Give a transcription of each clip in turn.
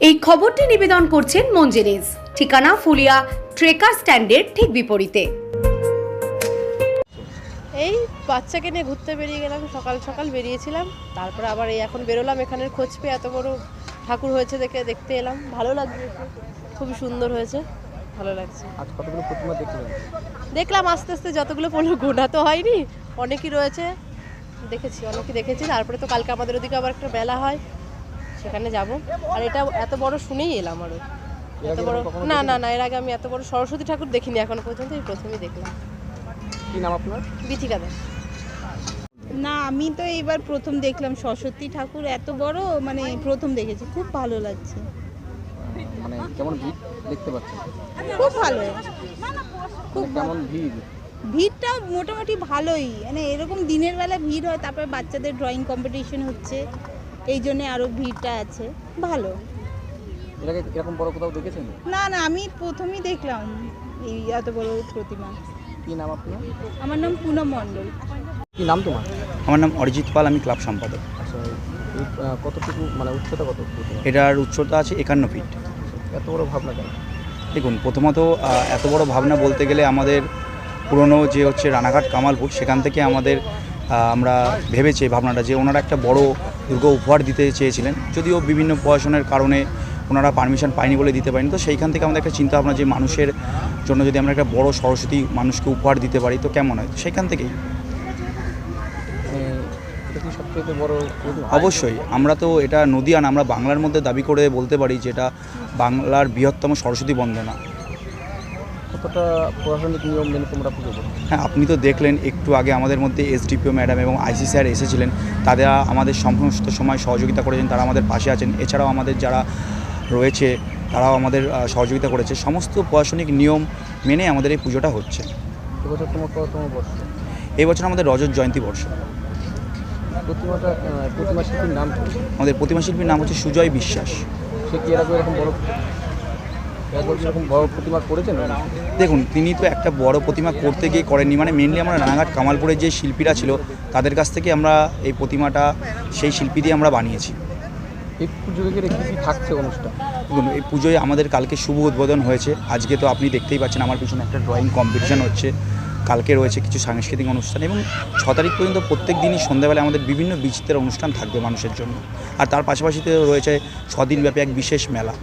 এই খবরটি নিবেদন করছেন মঞ্জেরিজ, ঠিকানা ফুলিয়া ট্রেকার স্ট্যান্ডের ঠিক বিপরীতে। এই বাচ্চাকে নিয়ে ঘুরতে বেরিয়ে গেলাম, সকাল সকাল বেরিয়েছিলাম, তারপরে আবার এই এখন বেরোলাম। এখানের খোঁজ পেয়ে এত বড় ঠাকুর হয়েছে দেখতে এলাম, ভালো লাগছে, খুবই সুন্দর হয়েছে, ভালো লাগছে। আজ কতগুলো প্রতিমা দেখলাম আস্তে আস্তে, যতগুলো পড়লো গোনা তো হয়নি, অনেকই রয়েছে, অনেকই দেখেছি। তারপরে তো কালকে আমাদের ওদিকে আবার একটা মেলা হয়, সেখানে যাব। আর এটা এত বড় শুনেই এলাম আরও, এত বড় না না না এর আগে আমি এত বড় সরস্বতী ঠাকুর দেখিনি এখনো পর্যন্ত, এই প্রথমেই দেখলাম। কি নাম আপনার? বিথিকা দাস। না, আমি তো এইবার প্রথম দেখলাম সরস্বতী ঠাকুর এত বড়, মানে প্রথম দেখেছি, খুব ভালো লাগছে। মানে কেমন ভিড় দেখতে পাচ্ছেন? খুব ভালো, খুব কেমন ভিড়? ভিড়টা মোটামুটি ভালোই, মানে এরকম দিনের বেলা ভিড় হয়, তারপরে বাচ্চাদের ড্রয়িং কম্পিটিশন হচ্ছে, এই জন্য আরও ভিড়টা আছে, ভালো। এর আগে এরকম বড় কোথাও দেখেছেন? না না, আমি প্রথমেই দেখলাম এই এত বড় প্রতিমা। কি নাম আপনার? আমার নাম পুনম মণ্ডল। কি নাম তোমার? আমার নাম অরিজিৎ পাল, আমি ক্লাব সম্পাদক। আচ্ছা, এই কতটুকু মানে উচ্চতা কত? এটার উচ্চতা আছে 51 ফিট। এত বড় ভাবনা কেন? দেখুন, প্রথমত এত বড় ভাবনা বলতে গেলে আমাদের পুরনো যে হচ্ছে রানাঘাট কামালপুর, সেখান থেকে আমরা ভেবেছি ভাবনাটা যে ওনারা একটা বড় দুর্গ উপহার দিতে চেয়েছিলেন, যদিও বিভিন্ন প্রশাসনের কারণে ওনারা পারমিশন পায়নি বলে দিতে পারেনি। তো সেইখান থেকে আমাদের একটা চিন্তা ভাবনা যে মানুষের জন্য যদি আমরা একটা বড় সরস্বতী মানুষকে উপহার দিতে পারি তো কেমন হয়, সেইখান থেকেই। এটা কি সবচেয়ে বড়? অবশ্যই, আমরা তো এটা নদীয়ান, আমরা বাংলার মধ্যে দাবি করে বলতে পারি যে এটা বাংলার বৃহত্তম সরস্বতী বন্দনা। কতটা প্রশাসনিক নিয়ম মেনে তোমরা পুজো করো? হ্যাঁ, আপনি তো দেখলেন একটু আগে আমাদের মধ্যে এসডিপিও ম্যাডাম এবং আইসি স্যার এসেছিলেন, তারা আমাদের সমস্ত সময় সহযোগিতা করেছেন, তারা আমাদের পাশে আছেন। এছাড়াও আমাদের যারা রয়েছে তারাও আমাদের সহযোগিতা করেছে। সমস্ত প্রশাসনিক নিয়ম মেনে আমাদের এই পুজোটা হচ্ছে। এবছর তোমার কততম বর্ষ? এই বছর আমাদের রজত জয়ন্তী বর্ষ। প্রতিমা শিল্পীর নাম কি? আমাদের প্রতিমা শিল্পীর নাম হচ্ছে সুজয় বিশ্বাস। সে কি এরকম বড় প্রতিমা করেছেন? দেখুন, তিনি তো একটা বড় প্রতিমা করতে গিয়ে করেননি, মানে মেনলি আমরা রানাঘাট কামালপুরের যে শিল্পীরা ছিল তাদের কাছ থেকে আমরা এই প্রতিমাটা সেই শিল্পী দিয়ে আমরা বানিয়েছি। এই পুজোকে ঘিরে কী থাকছে অনুষ্ঠান? দেখুন, এই পুজোয় আমাদের কালকে শুভ উদ্বোধন হয়েছে। আজকে তো আপনি দেখতেই পাচ্ছেন আমার পিছনে একটা ড্রয়িং কম্পিটিশন হচ্ছে, কালকে রয়েছে কিছু সাংস্কৃতিক অনুষ্ঠান, এবং 6 তারিখ পর্যন্ত প্রত্যেক দিনই সন্ধ্যাবেলায় আমাদের বিভিন্ন বিচিত্রের অনুষ্ঠান থাকবে মানুষের জন্য। আর তার পাশাপাশিতে রয়েছে 6 দিনব্যাপী এক বিশেষ মেলা।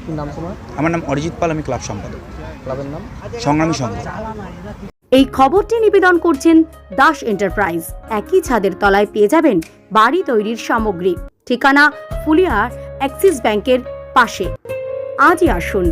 কি নাম তোমার? আমার নাম অরিজিৎ পাল, আমি ক্লাব সম্পাদক। ক্লাবের নাম সংগ্রামী সংঘ। এই খবরটি নিবেদন করছেন দাস এন্টারপ্রাইজ। একই ছাদের তলায় পেয়ে যাবেন বাড়ি তৈরির সামগ্রী। ঠিকানা ফুলিয়ার অ্যাক্সিস ব্যাংকের পাশে। আজই আসুন।